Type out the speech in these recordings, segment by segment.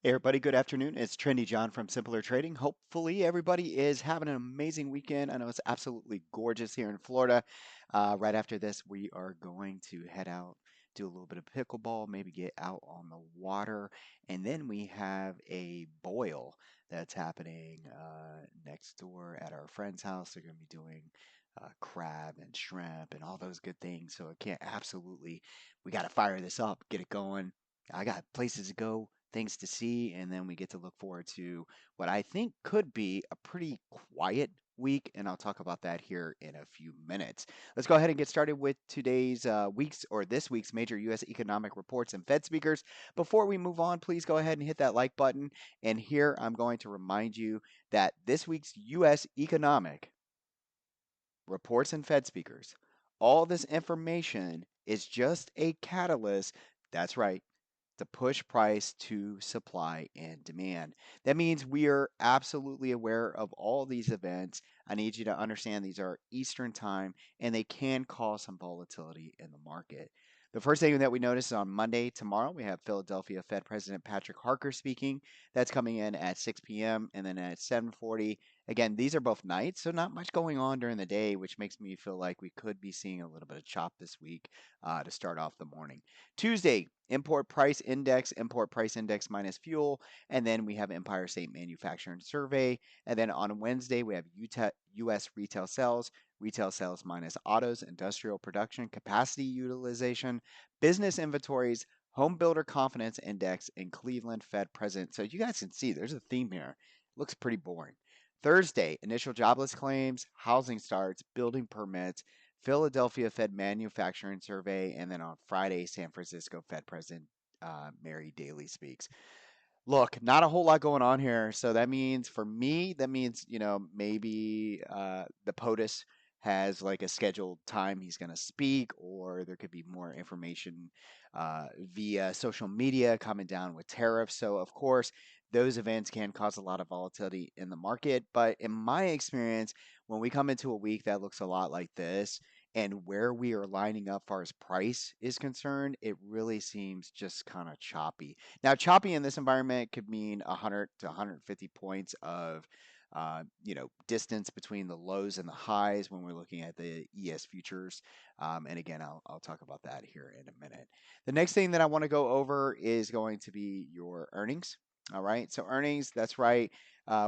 Hey everybody, good afternoon. It's Trendy John from Simpler Trading. Hopefully everybody is having an amazing weekend. I know it's absolutely gorgeous here in Florida. Right after this, we are going to head out, do a little bit of pickleball, maybe get out on the water, and then we have a boil that's happening next door at our friend's house. They're going to be doing crab and shrimp and all those good things. So I can't absolutely, we got to fire this up, get it going. I got places to go, things to see, and then we get to look forward to what I think could be a pretty quiet week, and I'll talk about that here in a few minutes. Let's go ahead and get started with today's week's or this week's major U.S. economic reports and Fed speakers. Before we move on, please go ahead and hit that like button. And here I'm going to remind you that this week's U.S. economic reports and Fed speakers, all this information is just a catalyst. That's right, to push price to supply and demand. That means we are absolutely aware of all these events. I need you to understand these are Eastern time and they can cause some volatility in the market. The first thing that we notice is on Monday, tomorrow, we have Philadelphia Fed President Patrick Harker speaking. That's coming in at 6 p.m. and then at 7:40. Again, these are both nights, so not much going on during the day, which makes me feel like we could be seeing a little bit of chop this week to start off the morning. Tuesday, import price index minus fuel, and then we have Empire State Manufacturing Survey, and then on Wednesday we have U.S. retail sales minus autos, industrial production, capacity utilization, business inventories, home builder confidence index, and Cleveland Fed president. So you guys can see there's a theme here. Looks pretty boring. Thursday, initial jobless claims, housing starts, building permits, Philadelphia Fed Manufacturing Survey, and then on Friday, San Francisco Fed President Mary Daly speaks. Look, not a whole lot going on here. So that means for me, that means, maybe the POTUS has like a scheduled time he's going to speak, or there could be more information via social media coming down with tariffs. So, of course, those events can cause a lot of volatility in the market. But in my experience, when we come into a week that looks a lot like this, and where we are lining up far as price is concerned, it really seems just kind of choppy. Now, choppy in this environment could mean 100 to 150 points of distance between the lows and the highs when we're looking at the ES futures. And again, I'll talk about that here in a minute. The next thing that I want to go over is going to be your earnings. All right, so earnings, that's right.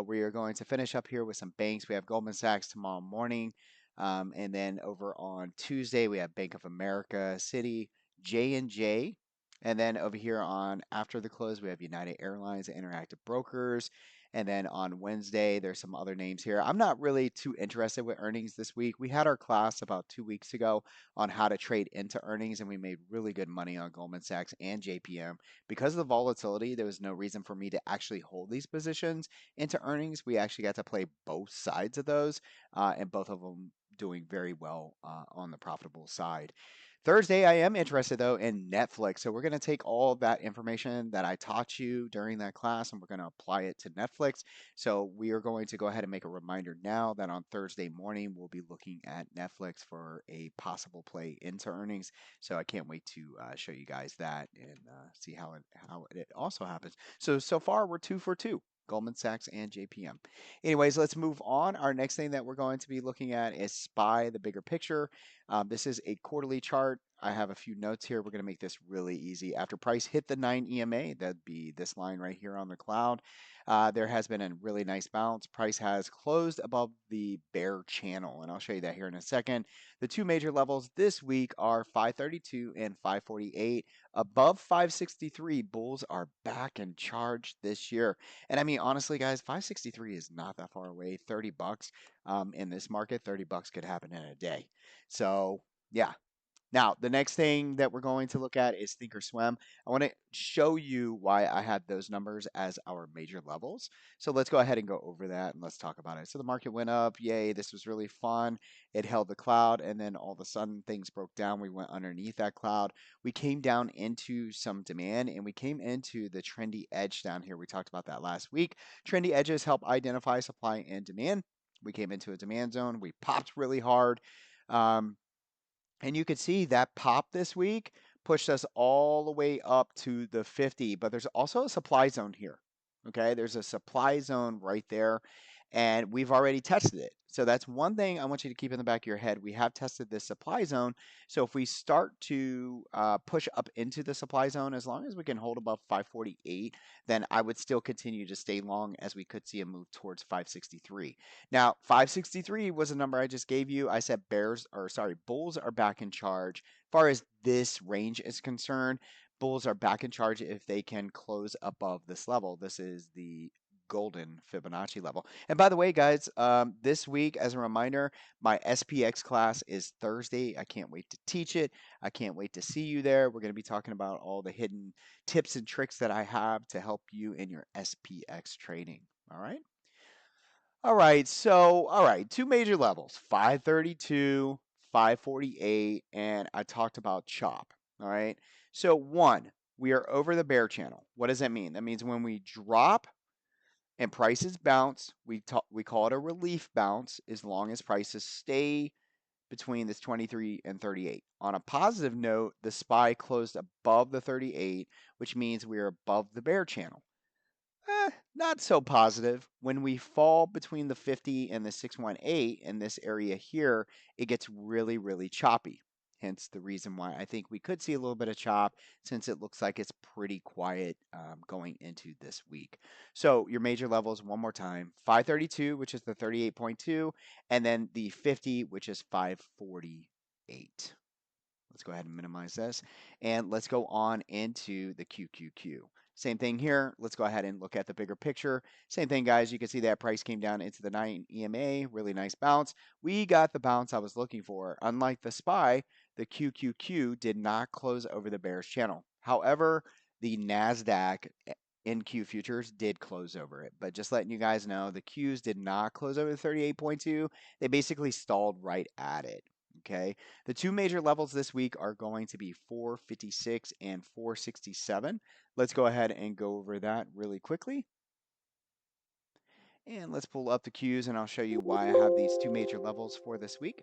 We are going to finish up here with some banks. We have Goldman Sachs tomorrow morning. And then over on Tuesday, we have Bank of America, Citi, J&J. And then over here on after the close, we have United Airlines, Interactive Brokers. And then on Wednesday, there's some other names here. I'm not really too interested with earnings this week. We had our class about 2 weeks ago on how to trade into earnings, and we made really good money on Goldman Sachs and JPM. Because of the volatility, there was no reason for me to actually hold these positions into earnings. We actually got to play both sides of those, and both of them doing very well on the profitable side. Thursday, I am interested though in Netflix. So we're going to take all of that information that I taught you during that class and we're going to apply it to Netflix. So we are going to go ahead and make a reminder now that on Thursday morning, we'll be looking at Netflix for a possible play into earnings. So I can't wait to show you guys that and see how it also happens. So far, we're 2 for 2. Goldman Sachs and JPM. Anyways, let's move on. Our next thing that we're going to be looking at is SPY, the bigger picture. This is a quarterly chart. I have a few notes here. We're going to make this really easy. After price hit the 9 EMA, that'd be this line right here on the cloud, there has been a really nice bounce. Price has closed above the bear channel, and I'll show you that here in a second. The two major levels this week are 532 and 548. Above 563, bulls are back in charge this year. And I mean, honestly, guys, 563 is not that far away. 30 bucks in this market, 30 bucks could happen in a day. So, yeah. Now, the next thing that we're going to look at is Thinkorswim. I want to show you why I had those numbers as our major levels. So let's go ahead and go over that and let's talk about it. So the market went up. Yay, this was really fun. It held the cloud and then all of a sudden things broke down. We went underneath that cloud. We came down into some demand and we came into the trendy edge down here. We talked about that last week. Trendy edges help identify supply and demand. We came into a demand zone. We popped really hard. And you could see that pop this week pushed us all the way up to the 50, but there's also a supply zone here. Okay, there's a supply zone right there, and we've already tested it. So that's one thing I want you to keep in the back of your head. We have tested this supply zone. So if we start to push up into the supply zone, as long as we can hold above 548, then I would still continue to stay long as we could see a move towards 563. Now, 563 was a number I just gave you. I said bulls are back in charge. As far as this range is concerned, bulls are back in charge if they can close above this level. This is the golden Fibonacci level. And by the way, guys, this week, as a reminder, my SPX class is Thursday. I can't wait to teach it. I can't wait to see you there. We're going to be talking about all the hidden tips and tricks that I have to help you in your SPX training. All right. All right, two major levels, 532, 548, and I talked about chop. All right. So one, we are over the bear channel. What does that mean? That means when we drop and prices bounce, we call it a relief bounce as long as prices stay between this 23 and 38. On a positive note, the SPY closed above the 38, which means we are above the bear channel. Not so positive. When we fall between the 50 and the 618 in this area here, it gets really, really choppy. Hence the reason why I think we could see a little bit of chop since it looks like it's pretty quiet going into this week. So your major levels, one more time, 532, which is the 38.2, and then the 50, which is 548. Let's go ahead and minimize this. And let's go on into the QQQ. Same thing here. Let's go ahead and look at the bigger picture. Same thing, guys. You can see that price came down into the 9 EMA. Really nice bounce. We got the bounce I was looking for. Unlike the SPY, the QQQ did not close over the bearish channel. However, the NASDAQ NQ futures did close over it. But just letting you guys know, the Qs did not close over the 38.2. They basically stalled right at it. Okay. The two major levels this week are going to be 456 and 467. Let's go ahead and go over that really quickly. And let's pull up the Qs and I'll show you why I have these two major levels for this week.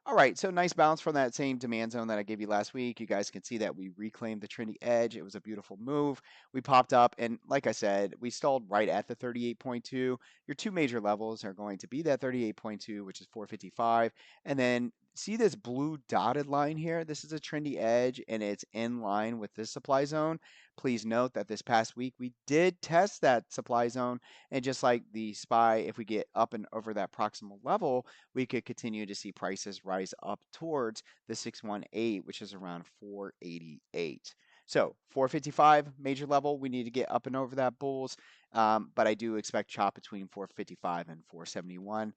All right, so nice bounce from that same demand zone that I gave you last week. You guys can see that we reclaimed the trendy edge. It was a beautiful move. We popped up, and like I said, we stalled right at the 38.2. Your two major levels are going to be that 38.2, which is 455, and then see this blue dotted line here? This is a trendy edge, and it's in line with this supply zone. Please note that this past week we did test that supply zone, and just like the SPY, if we get up and over that proximal level, we could continue to see prices rise up towards the 618, which is around 488. So 455 major level, we need to get up and over that bulls, but I do expect chop between 455 and 471.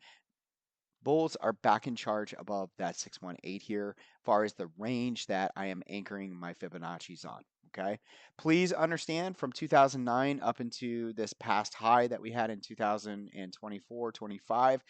Bulls are back in charge above that 618 here, as far as the range that I am anchoring my Fibonacci's on. Okay. Please understand from 2009 up into this past high that we had in 2024, 25,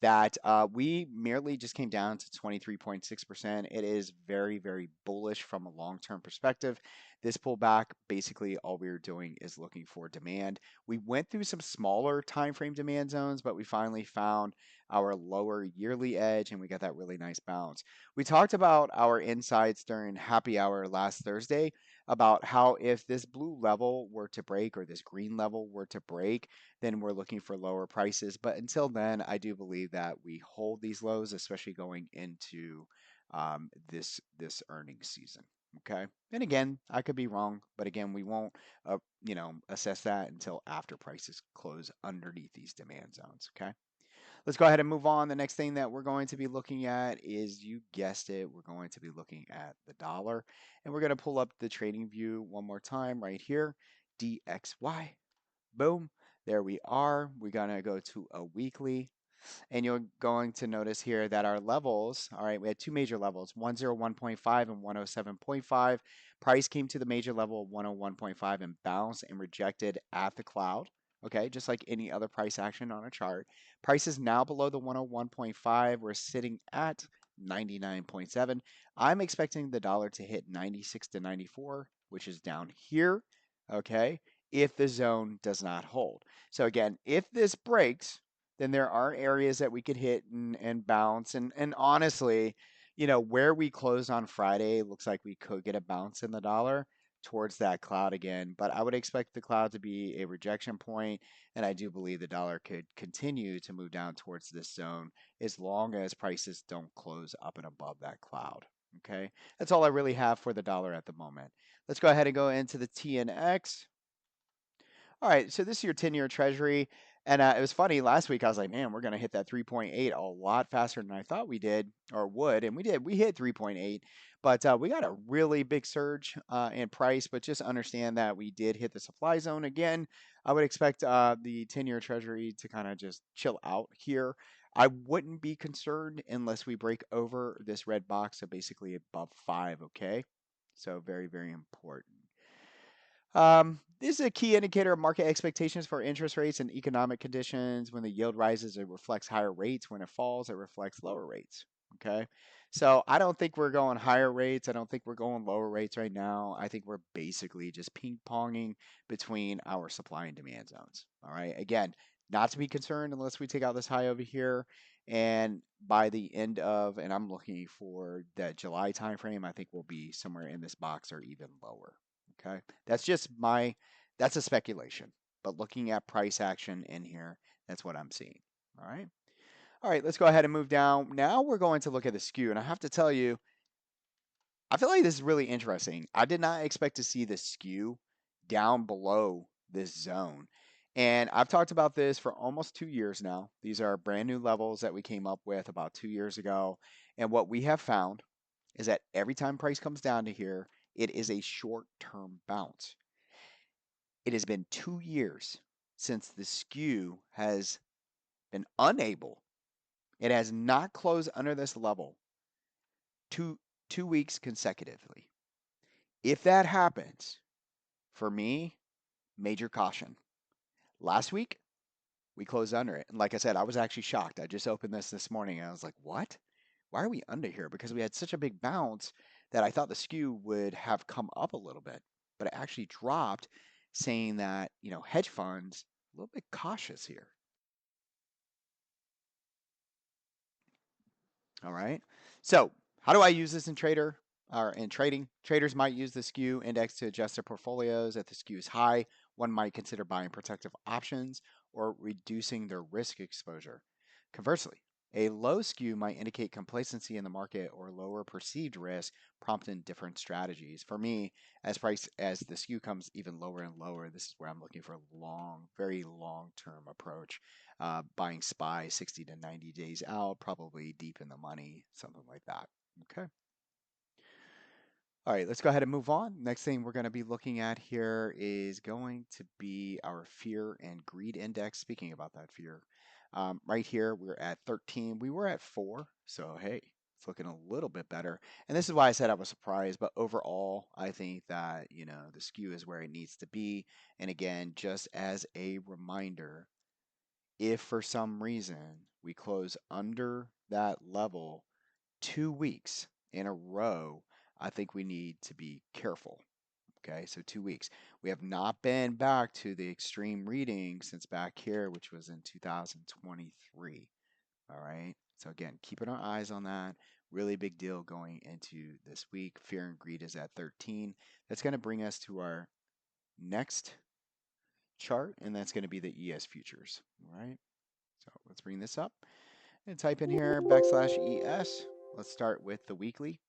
that we merely just came down to 23.6%. It is very, very bullish from a long term perspective. This pullback, basically, all we were doing is looking for demand. We went through some smaller time frame demand zones, but we finally found our lower yearly edge and we got that really nice bounce. We talked about our insights during happy hour last Thursday about how if this blue level were to break or this green level were to break, then we're looking for lower prices. But until then, I do believe that we hold these lows, especially going into this earnings season. Okay, and again, I could be wrong, but again, we won't assess that until after prices close underneath these demand zones. Okay. Let's go ahead and move on. The next thing that we're going to be looking at is, you guessed it, we're going to be looking at the dollar. And we're going to pull up the trading view one more time right here. DXY. Boom. There we are. We're going to go to a weekly. And you're going to notice here that our levels, all right, we had two major levels, 101.5 and 107.5. Price came to the major level of 101.5 and bounced and rejected at the cloud. Okay, just like any other price action on a chart. Price is now below the 101.5. We're sitting at 99.7. I'm expecting the dollar to hit 96 to 94, which is down here. Okay, if the zone does not hold. So again, if this breaks, then there are areas that we could hit and bounce. And honestly, where we closed on Friday looks like we could get a bounce in the dollar. towards that cloud again, but I would expect the cloud to be a rejection point, and I do believe the dollar could continue to move down towards this zone as long as prices don't close up and above that cloud. Okay, that's all I really have for the dollar at the moment. Let's go ahead and go into the TNX. All right, so this is your 10-year treasury. And it was funny, last week I was like, man, we're going to hit that 3.8 a lot faster than I thought we did or would. And we did. We hit 3.8, but we got a really big surge in price. But just understand that we did hit the supply zone again. I would expect the 10-year treasury to kind of just chill out here. I wouldn't be concerned unless we break over this red box, so basically above 5, okay? So very, very important. This is a key indicator of market expectations for interest rates and economic conditions. When the yield rises, it reflects higher rates. When it falls, it reflects lower rates. Okay. So I don't think we're going higher rates. I don't think we're going lower rates right now. I think we're basically just ping ponging between our supply and demand zones. All right. Again, not to be concerned unless we take out this high over here. And by the end of, and I'm looking for that July timeframe, I think we'll be somewhere in this box or even lower. Okay. That's just that's a speculation. But looking at price action in here, that's what I'm seeing. All right. All right, let's go ahead and move down. Now we're going to look at the skew. And I have to tell you, I feel like this is really interesting. I did not expect to see the skew down below this zone. And I've talked about this for almost 2 years now. These are brand new levels that we came up with about 2 years ago. And what we have found is that every time price comes down to here, it is a short term bounce. It has been 2 years since the skew has been unable, it has not closed under this level two, 2 weeks consecutively. If that happens, for me, major caution. Last week, we closed under it. And like I said, I was actually shocked. I just opened this morning and I was like, what? Why are we under here? Because we had such a big bounce that I thought the skew would have come up a little bit, but it actually dropped, saying that, hedge funds a little bit cautious here. All right. So, how do I use this in trader or in trading? Traders might use the skew index to adjust their portfolios. If the skew is high, one might consider buying protective options or reducing their risk exposure. Conversely, a low skew might indicate complacency in the market or lower perceived risk, prompting different strategies. For me, as the skew comes even lower and lower, this is where I'm looking for a long, very long-term approach, buying SPY 60 to 90 days out, probably deep in the money, something like that. Okay. All right, let's go ahead and move on. Next thing we're going to be looking at here is going to be our fear and greed index. Speaking about that fear, right here we're at 13. We were at 4, so hey, it's looking a little bit better. And this is why I said I was surprised. But overall, I think that the skew is where it needs to be. And again, just as a reminder, if for some reason we close under that level 2 weeks in a row, I think we need to be careful. Okay, so 2 weeks. We have not been back to the extreme reading since back here, which was in 2023. All right, so again, keeping our eyes on that. Really big deal going into this week. Fear and greed is at 13. That's going to bring us to our next chart, and that's going to be the ES futures. All right. So let's bring this up and type in here \ES. Let's start with the weekly.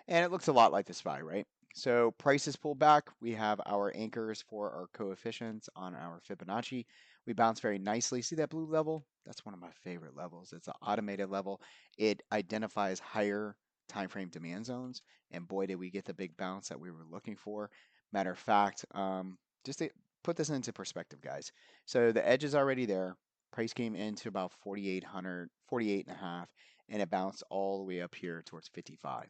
And it looks a lot like the SPY, right? So prices pull back. We have our anchors for our coefficients on our Fibonacci. We bounce very nicely. See that blue level? That's one of my favorite levels. It's an automated level. It identifies higher time frame demand zones. And boy, did we get the big bounce that we were looking for. Matter of fact, just to put this into perspective, guys. So the edge is already there. Price came into about 4,800, 48 and a half, and it bounced all the way up here towards 55.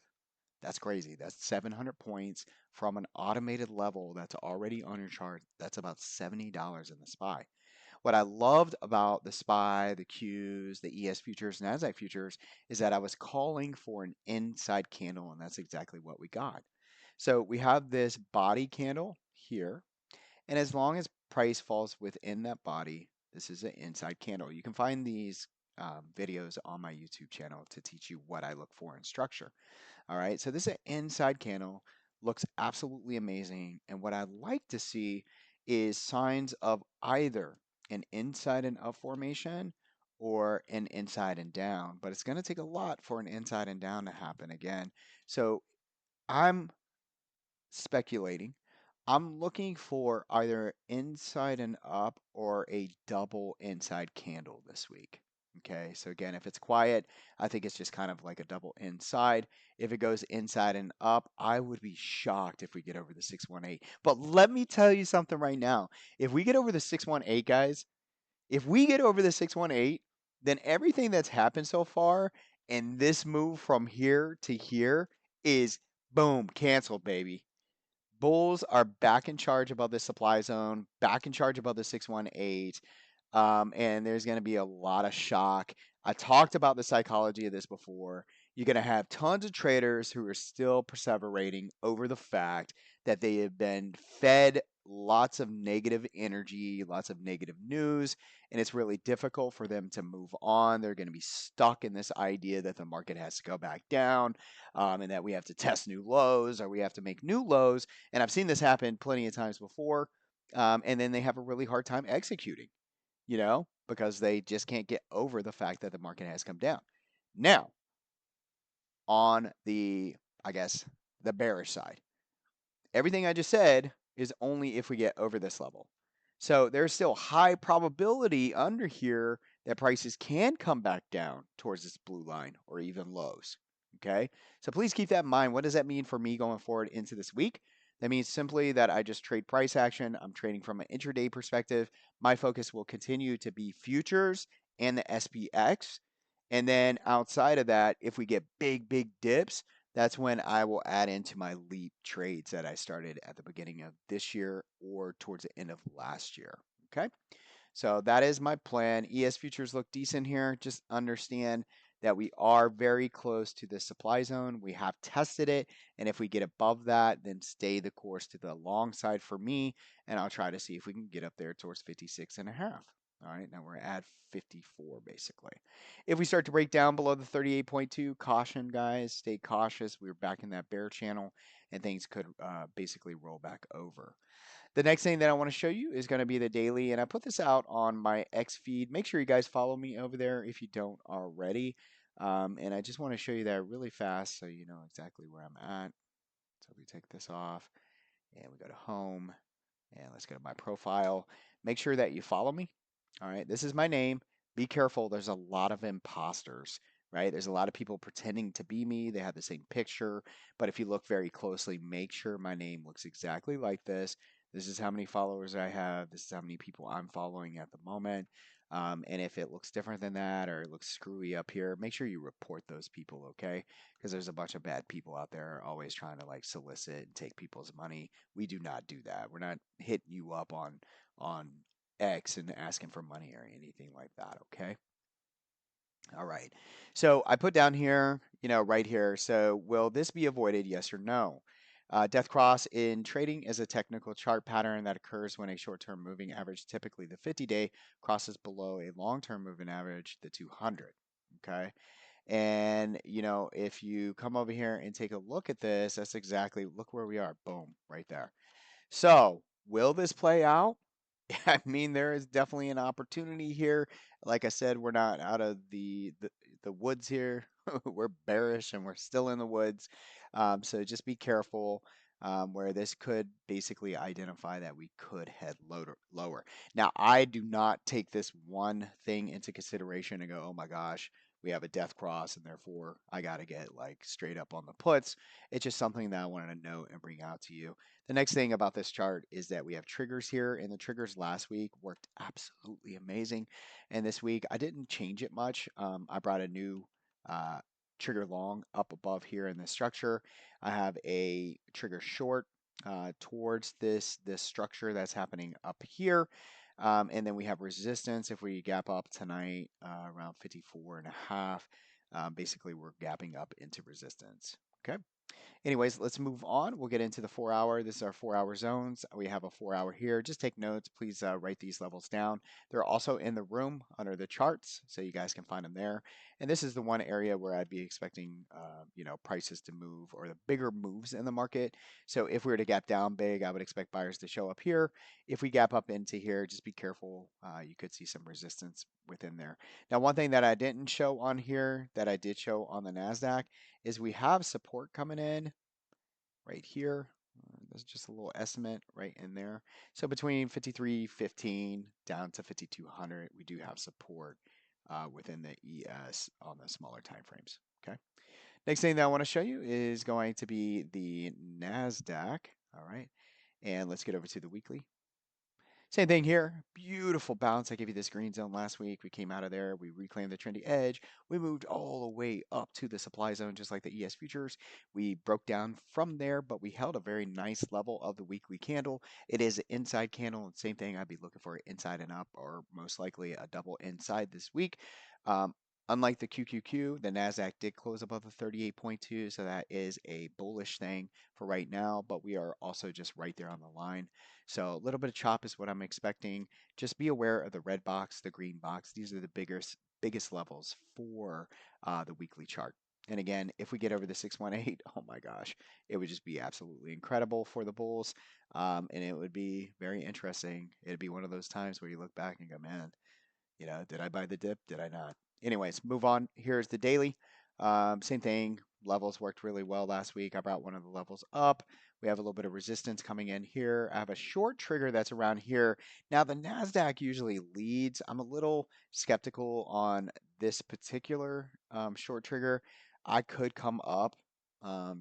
That's crazy. That's 700 points from an automated level that's already on your chart. That's about $70 in the SPY. What I loved about the SPY, the Qs, the ES futures, NASDAQ futures is that I was calling for an inside candle, and that's exactly what we got. So we have this body candle here, and as long as price falls within that body, this is an inside candle. You can find these videos on my YouTube channel to teach you what I look for in structure. All right, so this is an inside candle. looks absolutely amazing. And what I'd like to see is signs of either an inside and up formation or an inside and down. But it's going to take a lot for an inside and down to happen again. So I'm speculating. I'm looking for either inside and up or a double inside candle this week. Okay, so again, if it's quiet, I think it's just kind of like a double inside. If it goes inside and up, I would be shocked if we get over the 618. But let me tell you something right now. If we get over the 618, guys, if we get over the 618, then everything that's happened so far and this move from here to here is boom, canceled, baby. Bulls are back in charge above the supply zone, back in charge above the 618, and there's going to be a lot of shock. I talked about the psychology of this before. You're going to have tons of traders who are still perseverating over the fact that they have been fed lots of negative energy, lots of negative news, and it's really difficult for them to move on. They're going to be stuck in this idea that the market has to go back down, and that we have to test new lows or we have to make new lows. And I've seen this happen plenty of times before. And then they have a really hard time executing, because they just can't get over the fact that the market has come down. Now, on the, I guess, the bearish side, everything I just said is only if we get over this level. So there's still high probability under here that prices can come back down towards this blue line or even lows. Okay. So please keep that in mind. What does that mean for me going forward into this week? That means simply that I just trade price action. I'm trading from an intraday perspective. My focus will continue to be futures and the SPX. And then outside of that, if we get big, big dips, that's when I will add into my leap trades that I started at the beginning of this year or towards the end of last year. Okay. So that is my plan. ES futures look decent here. Just understand that we are very close to the supply zone. We have tested it. And if we get above that, then stay the course to the long side for me. And I'll try to see if we can get up there towards 56 and a half. All right, now we're at 54 basically. If we start to break down below the 38.2, caution, guys, stay cautious. We're back in that bear channel and things could basically roll back over. The next thing that I want to show you is going to be the daily, and I put this out on my X feed. Make sure you guys follow me over there if you don't already. And I just want to show you that really fast so you know exactly where I'm at. So we take this off and we go to home and let's go to my profile. Make sure that you follow me. All right, this is my name. Be careful. There's a lot of imposters, right? There's a lot of people pretending to be me. They have the same picture. But if you look very closely, make sure my name looks exactly like this. This is how many followers I have. This is how many people I'm following at the moment. And if it looks different than that or it looks screwy up here, make sure you report those people, okay? Because there's a bunch of bad people out there always trying to like solicit and take people's money. We do not do that. We're not hitting you up on X and asking for money or anything like that, okay? All right. So I put down here, right here. So will this be avoided? Yes or no? Death cross in trading is a technical chart pattern that occurs when a short-term moving average, typically the 50-day, crosses below a long-term moving average, the 200. Okay. And, if you come over here and take a look at this, that's exactly, look where we are. Boom, right there. So, will this play out? I mean, there is definitely an opportunity here. Like I said, we're not out of the woods here. We're bearish and we're still in the woods. So just be careful where this could basically identify that we could head lower. Now, I do not take this one thing into consideration and go, oh my gosh, we have a death cross and therefore I got to get like straight up on the puts. It's just something that I wanted to note and bring out to you. The next thing about this chart is that we have triggers here, and the triggers last week worked absolutely amazing. And this week, I didn't change it much. I brought a new uh, trigger long up above here in the structure. I have a trigger short towards this structure that's happening up here. And then we have resistance if we gap up tonight around 54 and a half. Basically, we're gapping up into resistance. Okay. Anyways, let's move on. We'll get into the 4 hour. This is our 4 hour zones. We have a 4 hour here. Just take notes. Please write these levels down. They're also in the room under the charts, so you guys can find them there. And this is the one area where I'd be expecting, prices to move or the bigger moves in the market. So if we were to gap down big, I would expect buyers to show up here. If we gap up into here, just be careful. You could see some resistance within there. Now, one thing that I didn't show on here that I did show on the NASDAQ is we have support coming in right here. That's just a little estimate right in there. So between 53.15 down to 5200, we do have support within the ES on the smaller time frames. Okay. Next thing that I want to show you is going to be the NASDAQ. All right. And let's get over to the weekly. Same thing here. Beautiful bounce. I gave you this green zone last week. We came out of there. We reclaimed the trendy edge. We moved all the way up to the supply zone, just like the ES futures. We broke down from there, but we held a very nice level of the weekly candle. It is an inside candle. And same thing. I'd be looking for inside and up, or most likely a double inside this week. Um, Unlike the QQQ, the NASDAQ did close above the 38.2, so that is a bullish thing for right now, but we are also just right there on the line. So a little bit of chop is what I'm expecting. Just be aware of the red box, the green box. These are the biggest levels for the weekly chart. And again, if we get over the 618, oh my gosh, it would just be absolutely incredible for the bulls. And it would be very interesting. It'd be one of those times where you look back and go, man, did I buy the dip? Did I not? Anyways, move on. Here's the daily. Same thing. Levels worked really well last week. I brought one of the levels up. We have a little bit of resistance coming in here. I have a short trigger that's around here. Now, the NASDAQ usually leads. I'm a little skeptical on this particular short trigger. I could come up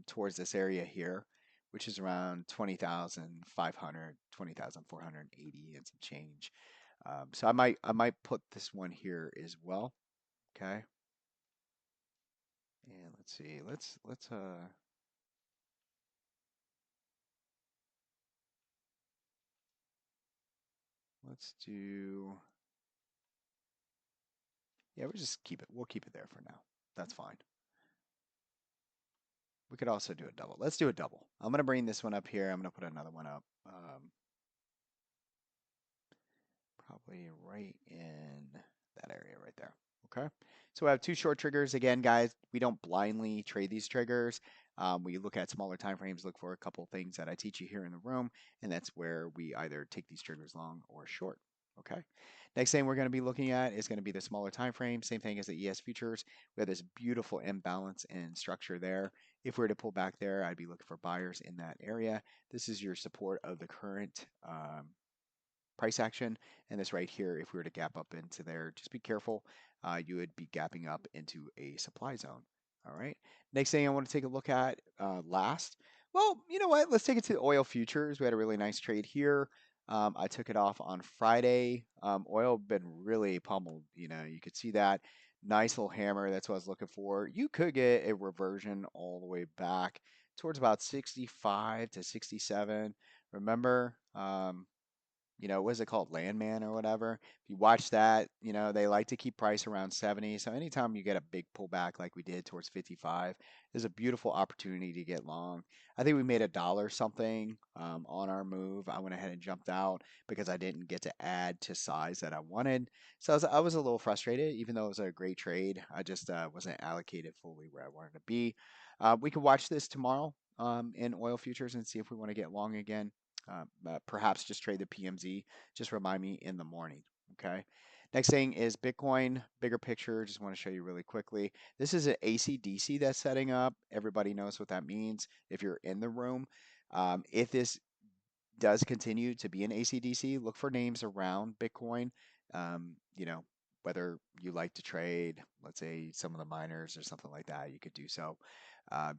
towards this area here, which is around 20,500, 20,480 and some change. So I might put this one here as well. Okay. And let's see. Let's do, yeah, we'll keep it there for now. That's fine. We could also do a double. Let's do a double. I'm gonna bring this one up here. I'm gonna put another one up. Probably right in that area right there. Okay. So we have two short triggers. Again, guys, we don't blindly trade these triggers. We look at smaller time frames, look for a couple things that I teach you here in the room, and that's where we either take these triggers long or short. Okay. Next thing we're going to be looking at is going to be the smaller time frame. Same thing as the ES futures. We have this beautiful imbalance and structure there. If we were to pull back there, I'd be looking for buyers in that area. This is your support of the current price action. And this right here, if we were to gap up into there, just be careful. You would be gapping up into a supply zone. All right. Next thing I want to take a look at last. Well, you know what? Let's take it to the oil futures. We had a really nice trade here. I took it off on Friday. Oil been really pummeled. You could see that nice little hammer. That's what I was looking for. You could get a reversion all the way back towards about 65 to 67. Remember, what is it called? Landman or whatever. If you watch that, they like to keep price around 70. So anytime you get a big pullback like we did towards 55, is a beautiful opportunity to get long. I think we made a dollar something on our move. I went ahead and jumped out because I didn't get to add to size that I wanted. So I was a little frustrated, even though it was a great trade. I just wasn't allocated fully where I wanted to be. We can watch this tomorrow in oil futures and see if we want to get long again. Perhaps just trade the PMZ. Just remind me in the morning. Okay. Next thing is Bitcoin, bigger picture. Just want to show you really quickly. This is an AC/DC that's setting up. Everybody knows what that means if you're in the room. If this does continue to be an AC/DC, look for names around Bitcoin. Whether you like to trade, let's say some of the miners or something like that, you could do so.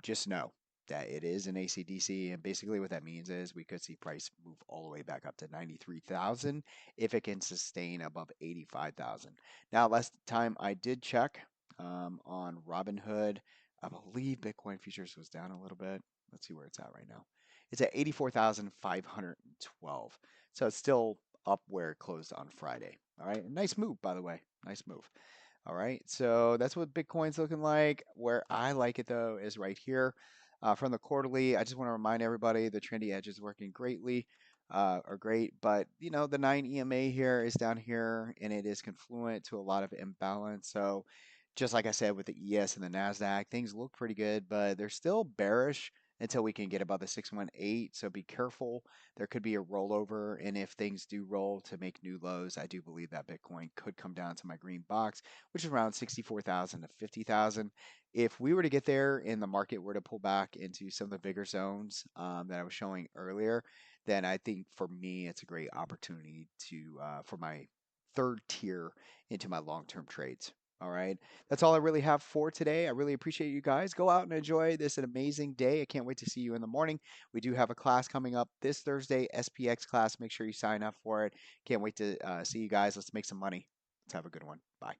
Just know that it is an AC/DC, and basically what that means is we could see price move all the way back up to 93,000 if it can sustain above 85,000. Now, last time I did check on Robinhood, I believe Bitcoin futures was down a little bit. Let's see where it's at right now. It's at 84,512. So it's still up where it closed on Friday. All right. Nice move, by the way. Nice move. All right. So that's what Bitcoin's looking like. Where I like it, though, is right here. From the quarterly, I just want to remind everybody the trendy edge is working greatly, or great, but the 9 EMA here is down here and it is confluent to a lot of imbalance. So just like I said with the ES and the NASDAQ, things look pretty good, but they're still bearish until we can get above the 618. So be careful. There could be a rollover. And if things do roll to make new lows, I do believe that Bitcoin could come down to my green box, which is around 64,000 to 50,000. If we were to get there and the market were to pull back into some of the bigger zones that I was showing earlier, then I think for me, it's a great opportunity for my third tier into my long-term trades. All right. That's all I really have for today. I really appreciate you guys. Go out and enjoy this an amazing day. I can't wait to see you in the morning. We do have a class coming up this Thursday, SPX class. Make sure you sign up for it. Can't wait to see you guys. Let's make some money. Let's have a good one. Bye.